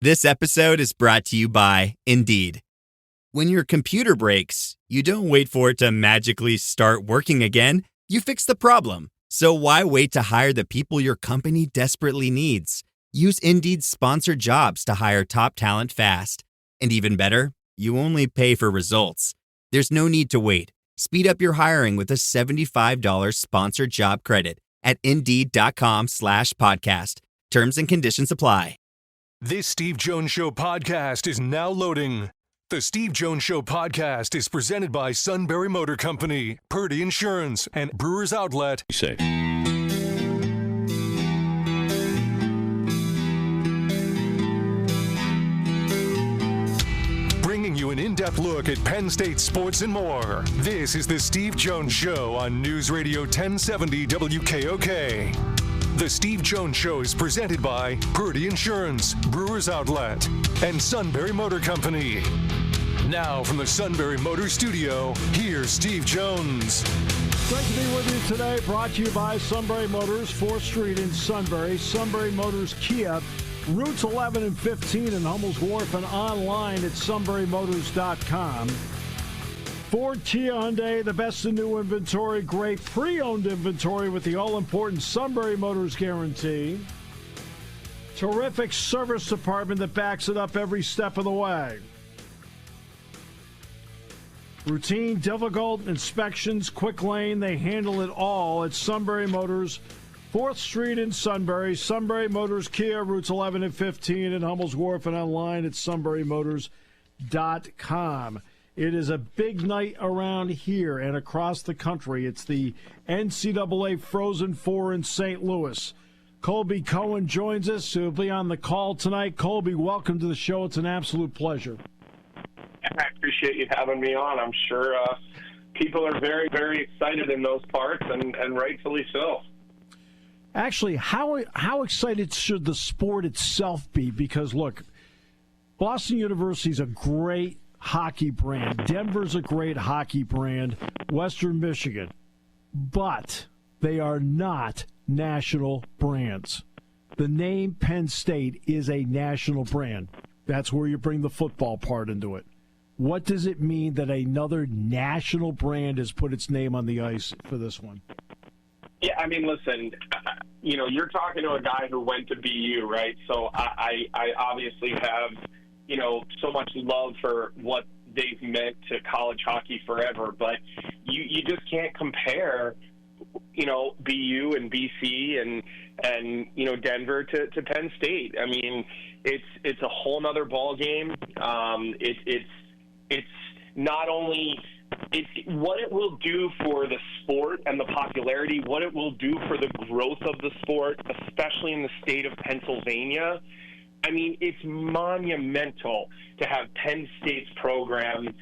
This episode is brought to you by Indeed. When your computer breaks, you don't wait for it to magically start working again. You fix the problem. So why wait to hire the people your company desperately needs? Use Indeed's sponsored jobs to hire top talent fast. And even better, you only pay for results. There's no need to wait. Speed up your hiring with a $75 sponsored job credit at Indeed.com/podcast. Terms and conditions apply. This Steve Jones Show podcast is now loading. The Steve Jones Show podcast is presented by Sunbury Motor Company, Purdy Insurance, and Brewers Outlet. Say. Bringing you an in-depth look at Penn State sports and more. This is the Steve Jones Show on News Radio 1070 WKOK. The Steve Jones Show is presented by Purdy Insurance, Brewers Outlet, and Sunbury Motor Company. Now from the Sunbury Motor Studio, here's Steve Jones. Great to be with you today. Brought to you by Sunbury Motors, 4th Street in Sunbury. Sunbury Motors Kia, routes 11 and 15 in Hummel's Wharf, and online at sunburymotors.com. Ford, Kia, Hyundai, the best in new inventory, great pre-owned inventory with the all-important Sunbury Motors guarantee. Terrific service department that backs it up every step of the way. Routine, difficult inspections, quick lane, they handle it all at Sunbury Motors, 4th Street in Sunbury. Sunbury Motors Kia, routes 11 and 15 in Hummel's Wharf, and online at sunburymotors.com. It is a big night around here and across the country. It's the NCAA Frozen Four in St. Louis. Colby Cohen joins us. He'll be on the call tonight. Colby, welcome to the show. It's an absolute pleasure. I appreciate you having me on. I'm sure people are very, very excited in those parts, and rightfully so. Actually, how excited should the sport itself be? Because, look, Boston University is a great hockey brand. Denver's a great hockey brand. Western Michigan. But they are not national brands. The name Penn State is a national brand. That's where you bring the football part into it. What does it mean that another national brand has put its name on the ice for this one? Yeah, I mean, listen, you're talking to a guy who went to BU, right? So I obviously have, so much love for what they've meant to college hockey forever, but you just can't compare, BU and BC and Denver to Penn State. I mean, it's a whole nother ball game. It's not only what it will do for the sport and the popularity, what it will do for the growth of the sport, especially in the state of Pennsylvania. I mean, it's monumental to have Penn State's program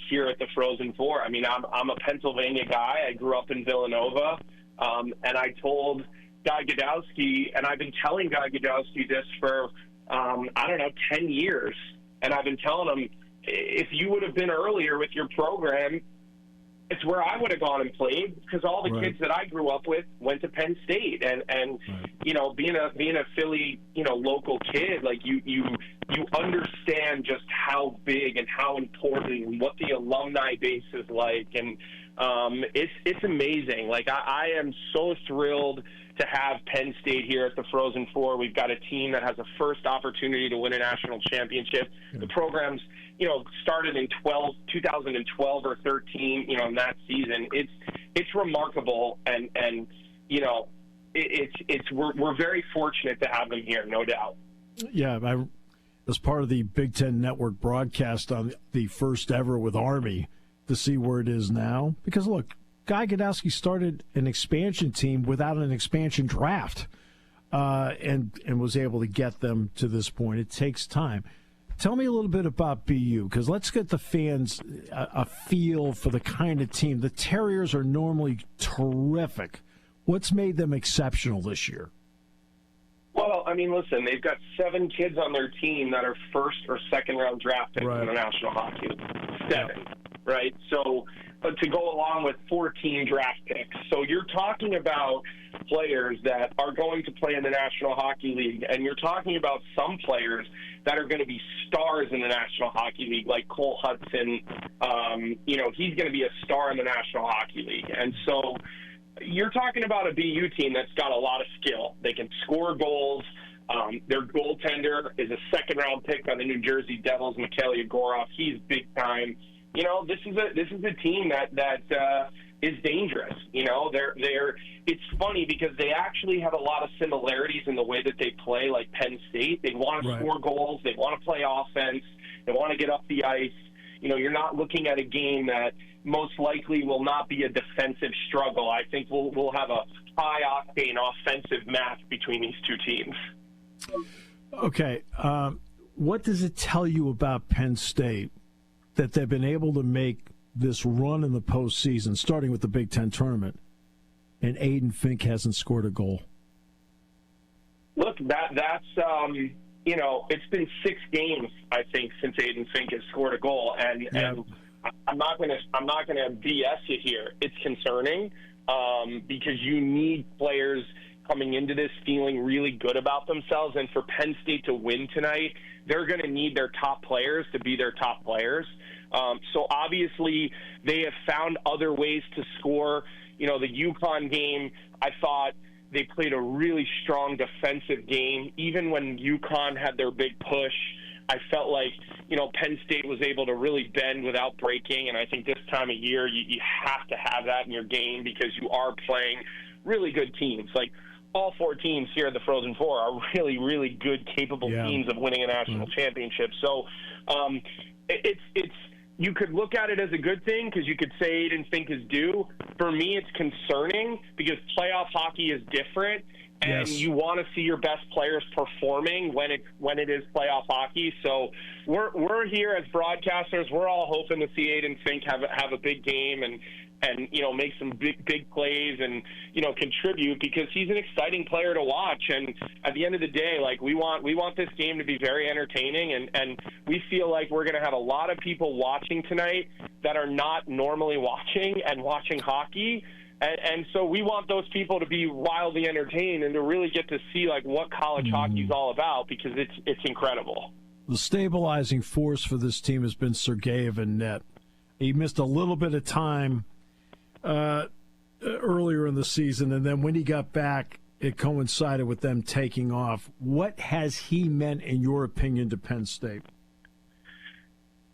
here at the Frozen Four. I mean, I'm a Pennsylvania guy. I grew up in Villanova, and I told Guy Godowski, and I've been telling Guy Godowski this for, 10 years, and I've been telling him, if you would have been earlier with your program, it's where I would have gone and played, because all the kids that I grew up with went to Penn State, and being a Philly local kid, like you understand just how big and how important and what the alumni base is like, and it's amazing. Like I am so thrilled to have Penn State here at the Frozen Four. We've got a team that has a first opportunity to win a national championship. The program's started in 2012 or 13, in that season. It's remarkable, and we're very fortunate to have them here, no doubt. Yeah, I was part of the Big Ten Network broadcast on the first ever with Army to see where it is now. Because look, Guy Godowski started an expansion team without an expansion draft, and was able to get them to this point. It takes time. Tell me a little bit about BU, because let's get the fans a feel for the kind of team. The Terriers are normally terrific. What's made them exceptional this year? Well, I mean, listen, they've got 7 kids on their team that are first or second round draft picks in the National Hockey League. 7, right? So to go along with 14 draft picks. So you're talking about players that are going to play in the National Hockey League, and you're talking about some players that are going to be stars in the National Hockey League, like Cole Hudson. He's going to be a star in the National Hockey League. And so you're talking about a BU team that's got a lot of skill. They can score goals. Their goaltender is a second-round pick by the New Jersey Devils, Mikhail Yegorov. He's big time. This is a team that is dangerous. It's funny because they actually have a lot of similarities in the way that they play, like Penn State. They want to score goals. They want to play offense. They want to get up the ice. You're not looking at a game that most likely will not be a defensive struggle. I think we'll have a high-octane offensive match between these two teams. Okay. What does it tell you about Penn State that they've been able to make this run in the postseason, starting with the Big Ten tournament, and Aiden Fink hasn't scored a goal? Look, that's it's been 6 games, I think, since Aiden Fink has scored a goal, and I'm not gonna BS you here. It's concerning because you need players coming into this feeling really good about themselves, and for Penn State to win tonight, they're going to need their top players to be their top players. So obviously they have found other ways to score. The UConn game, I thought they played a really strong defensive game. Even when UConn had their big push, I felt like, Penn State was able to really bend without breaking, and I think this time of year you have to have that in your game because you are playing really good teams. Like, all 4 teams here at the Frozen Four are really, really good, capable teams of winning a national championship. So it's you could look at it as a good thing because you could say Aiden Fink is due. For me, it's concerning because playoff hockey is different, and you want to see your best players performing when it is playoff hockey. So we're here as broadcasters. We're all hoping to see Aiden Fink have a big game and make some big plays and contribute because he's an exciting player to watch. And at the end of the day, like we want this game to be very entertaining, and we feel like we're going to have a lot of people watching tonight that are not normally watching hockey. And so we want those people to be wildly entertained and to really get to see like what college hockey is all about because it's incredible. The stabilizing force for this team has been Sergeyev in net. He missed a little bit of time earlier in the season, and then when he got back, it coincided with them taking off. What has he meant, in your opinion, to Penn State?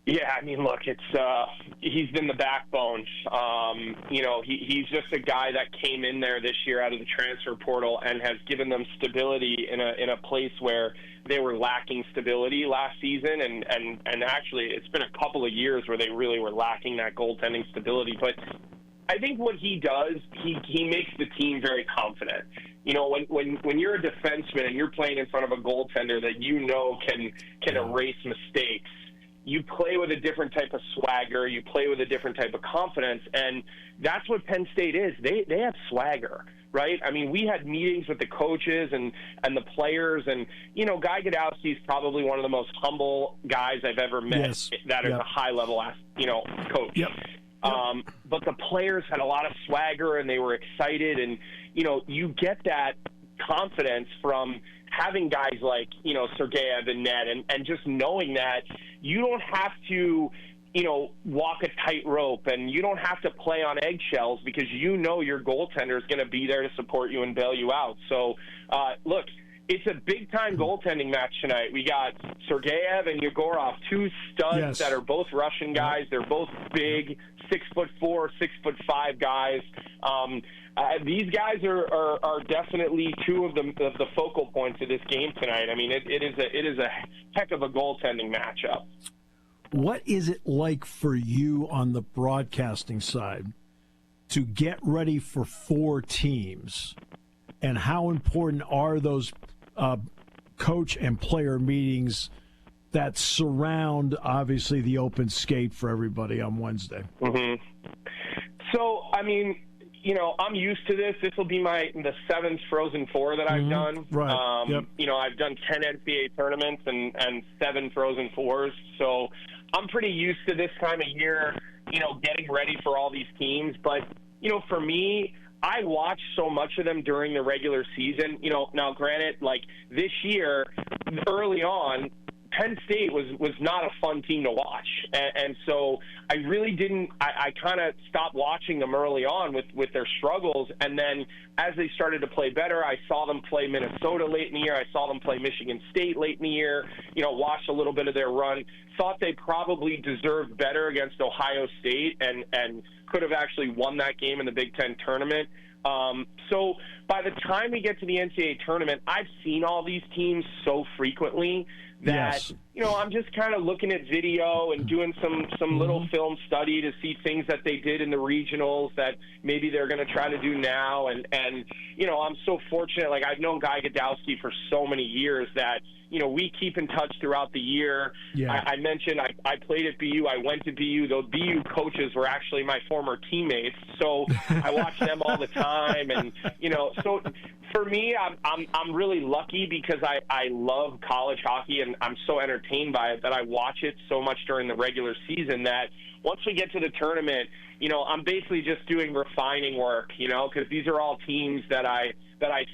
Yeah, I mean, look, he's been the backbone. He's just a guy that came in there this year out of the transfer portal and has given them stability in a place where they were lacking stability last season, and actually it's been a couple of years where they really were lacking that goaltending stability. But I think what he does, he makes the team very confident. When you're a defenseman and you're playing in front of a goaltender that can erase mistakes, you play with a different type of swagger, you play with a different type of confidence, and that's what Penn State is. They have swagger, right? I mean, we had meetings with the coaches and the players, and, Guy Godowski is probably one of the most humble guys I've ever met that is a high-level, coach. Yep. But the players had a lot of swagger, and they were excited, and, you get that confidence from having guys like, Sergeyev and net and just knowing that you don't have to, walk a tightrope and you don't have to play on eggshells because your goaltender is going to be there to support you and bail you out. So, look, it's a big-time goaltending match tonight. We got Sergeyev and Yegorov, 2 studs that are both Russian guys. They're both big, 6'4", 6'5" guys. These guys are definitely 2 of the focal points of this game tonight. I mean, it is a heck of a goaltending matchup. What is it like for you on the broadcasting side to get ready for 4 teams, and how important are those coach and player meetings that surround, obviously, the open skate for everybody on Wednesday? Mm-hmm. So, I mean, I'm used to this. This will be the 7th Frozen Four that I've done. Right. I've done 10 NCAA tournaments and 7 Frozen Fours. So I'm pretty used to this time of year, getting ready for all these teams. But, for me, I watch so much of them during the regular season. Now, granted, like this year, early on, Penn State was not a fun team to watch. And so I really didn't – I kind of stopped watching them early on with their struggles. And then as they started to play better, I saw them play Minnesota late in the year. I saw them play Michigan State late in the year, watched a little bit of their run. Thought they probably deserved better against Ohio State and could have actually won that game in the Big Ten tournament. So by the time we get to the NCAA tournament, I've seen all these teams so frequently that, I'm just kind of looking at video and doing some little film study to see things that they did in the regionals that maybe they're going to try to do now. And I'm so fortunate. Like, I've known Guy Gadowski for so many years that, we keep in touch throughout the year. Yeah. I mentioned I played at BU. I went to BU. Those BU coaches were actually my former teammates. So I watch them all the time. And, so for me, I'm really lucky because I love college hockey and I'm so entertained by it that I watch it so much during the regular season that once we get to the tournament, I'm basically just doing refining work, because these are all teams that I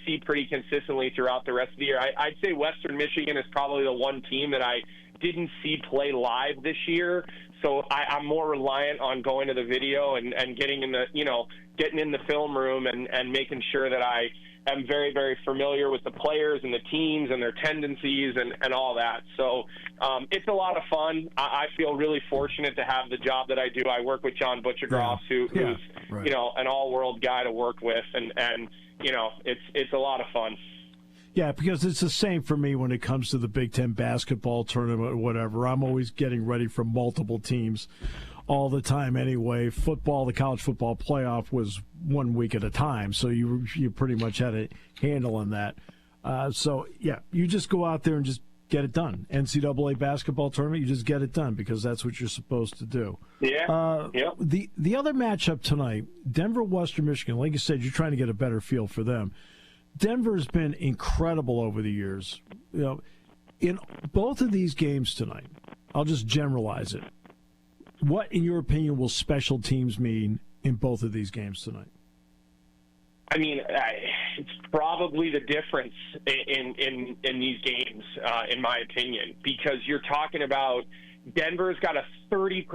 see pretty consistently throughout the rest of the year. I'd say Western Michigan is probably the one team that I didn't see play live this year. So I'm more reliant on going to the video and getting in the film room and making sure that I am very, very familiar with the players and the teams and their tendencies and all that. So it's a lot of fun. I feel really fortunate to have the job that I do. I work with John Butchergross, who's right. An all-world guy to work with, and it's a lot of fun. Yeah, because it's the same for me when it comes to the Big Ten basketball tournament or whatever. I'm always getting ready for multiple teams all the time anyway. Football, the college football playoff was 1 week at a time, so you pretty much had a handle on that. So, you just go out there and just get it done. NCAA basketball tournament, you just get it done because that's what you're supposed to do. Yeah. The other matchup tonight, Denver-Western Michigan, like you said, you're trying to get a better feel for them. Denver's been incredible over the years. In both of these games tonight, I'll just generalize it. What, in your opinion, will special teams mean in both of these games tonight? I mean, it's probably the difference in these games, in my opinion, because you're talking about Denver's got a 30%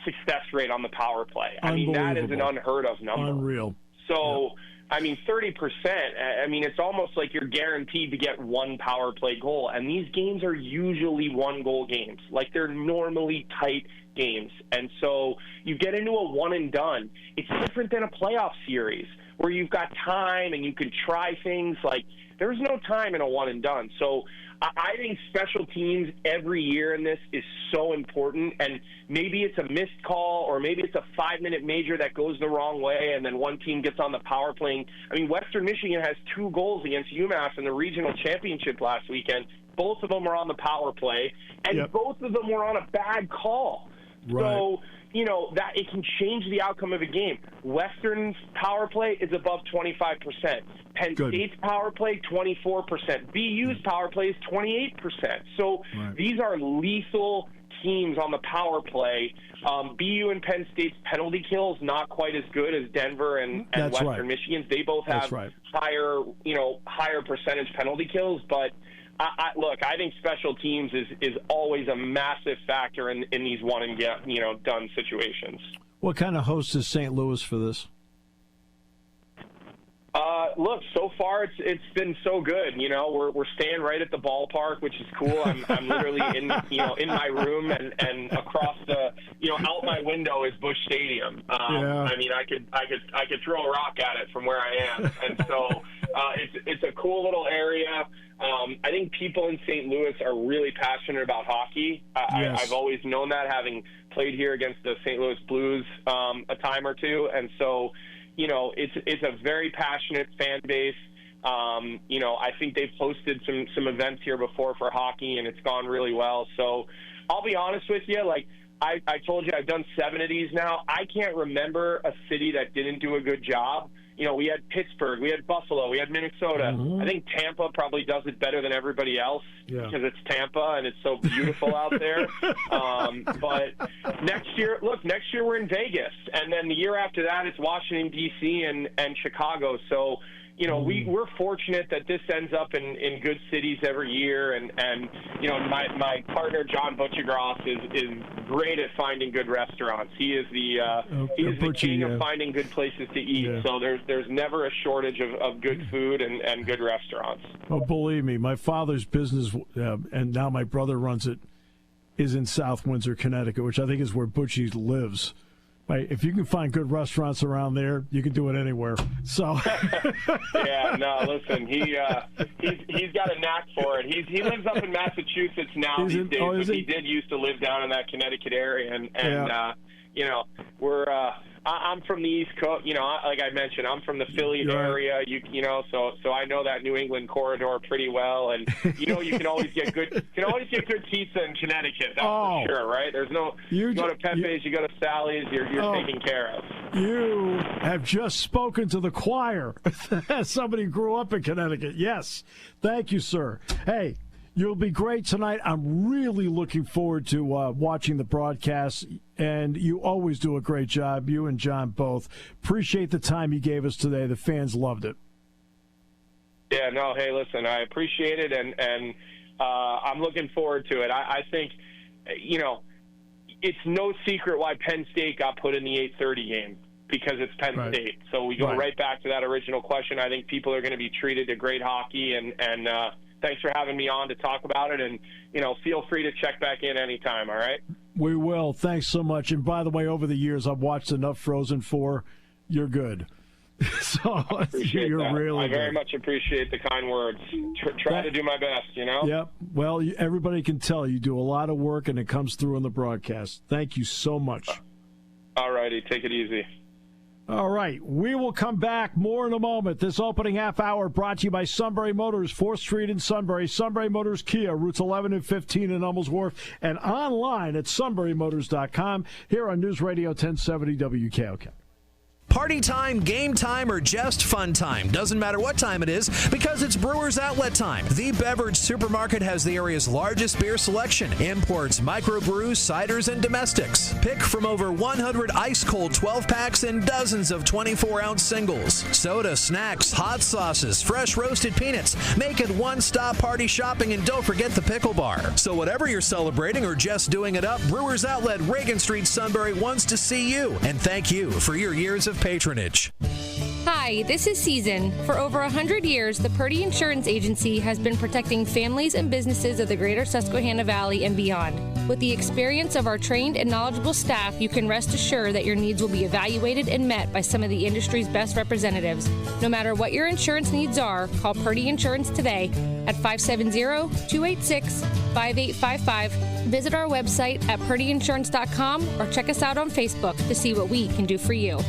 success rate on the power play. I mean, that is an unheard of number. Unreal. So. Yep. I mean, 30%, it's almost like you're guaranteed to get one power play goal. And these games are usually one-goal games. Like, they're normally tight games. And so you get into a one-and-done. It's different than a playoff series where you've got time and you can try things. Like, there's no time in a one-and-done. So I think special teams every year in this is so important, and maybe it's a missed call or maybe it's a 5-minute major that goes the wrong way and then one team gets on the power play. I mean, Western Michigan has 2 goals against UMass in the regional championship last weekend. Both of them were on the power play, and both of them were on a bad call. Right. So, that it can change the outcome of a game. Western's power play is above 25%. Penn State's power play, 24%. BU's power play is 28%. So these are lethal teams on the power play. BU and Penn State's penalty kills not quite as good as Denver and Western Michigan's. They both have higher percentage penalty kills, but look, I think special teams is always a massive factor in these one-and-done situations. What kind of host is St. Louis for this? Look, so far it's been so good. We're staying right at the ballpark, which is cool. I'm literally in my room and across the out my window is Busch Stadium. I mean, I could throw a rock at it from where I am, and so it's a cool little area. I think people in St. Louis are really passionate about hockey. I've always known that, having played here against the St. Louis Blues a time or two, and so. It's a very passionate fan base. I think they've hosted some events here before for hockey, and it's gone really well. So I'll be honest with you, like I told you, I've done 7 of these now. I can't remember a city that didn't do a good job. We had Pittsburgh, we had Buffalo, we had Minnesota. I think Tampa probably does it better than everybody else because it's Tampa and it's so beautiful out there. But next year we're in Vegas, and then the year after that it's Washington, D.C. and Chicago. So, we're fortunate that this ends up in good cities every year, and my partner John Butchergross is great at finding good restaurants. He is the king of finding good places to eat. Yeah. So there's never a shortage of good food and good restaurants. Oh, believe me, my father's business, and now my brother runs it, is in South Windsor, Connecticut, which I think is where Butchie lives. Right, if you can find good restaurants around there, you can do it anywhere. So, yeah, no, listen, he's got a knack for it. He lives up in Massachusetts now these days, but he did used to live down in that Connecticut area, and we're. I'm from the East Coast, like I mentioned, I'm from the Philly area, so I know that New England corridor pretty well, and you can always get good pizza in Connecticut. That's for sure, right? There's you go to Pepe's, you go to Sally's, you're taken care of. You have just spoken to the choir. Somebody who grew up in Connecticut. Yes, thank you, sir. Hey. You'll be great tonight. I'm really looking forward to watching the broadcast, and you always do a great job, you and John both. Appreciate the time you gave us today. The fans loved it. Yeah, no, hey, listen, I appreciate it, and I'm looking forward to it. I think, it's no secret why Penn State got put in the 8:30 game, because it's Penn State. So we go right back to that original question. I think people are going to be treated to great hockey, and thanks for having me on to talk about it, and feel free to check back in anytime. All right, we will. Thanks so much. And by the way, over the years I've watched enough Frozen 4. You're good. So you're that. Really I very good. much appreciate the kind words. Try to do my best. Yep. Well, everybody can tell you do a lot of work, and it comes through in the broadcast. Thank you so much. All righty, take it easy. All right, we will come back more in a moment. This opening half hour brought to you by Sunbury Motors, 4th Street in Sunbury, Sunbury Motors Kia, routes 11 and 15 in Hummels Wharf, and online at sunburymotors.com here on News Radio 1070 WKOK. Party time, game time, or just fun time. Doesn't matter what time it is, because it's Brewers Outlet time. The beverage supermarket has the area's largest beer selection. Imports, microbrews, ciders, and domestics. Pick from over 100 ice-cold 12-packs and dozens of 24-ounce singles. Soda, snacks, hot sauces, fresh roasted peanuts. Make it one-stop party shopping, and don't forget the pickle bar. So whatever you're celebrating or just doing it up, Brewers Outlet, Reagan Street, Sunbury wants to see you. And thank you for your years of patronage. Hi, this is Season. For over 100 years, the Purdy Insurance Agency has been protecting families and businesses of the greater Susquehanna Valley and beyond. With the experience of our trained and knowledgeable staff, you can rest assured that your needs will be evaluated and met by some of the industry's best representatives. No matter what your insurance needs are, call Purdy Insurance today at 570-286-5855. Visit our website at purdyinsurance.com or check us out on Facebook to see what we can do for you.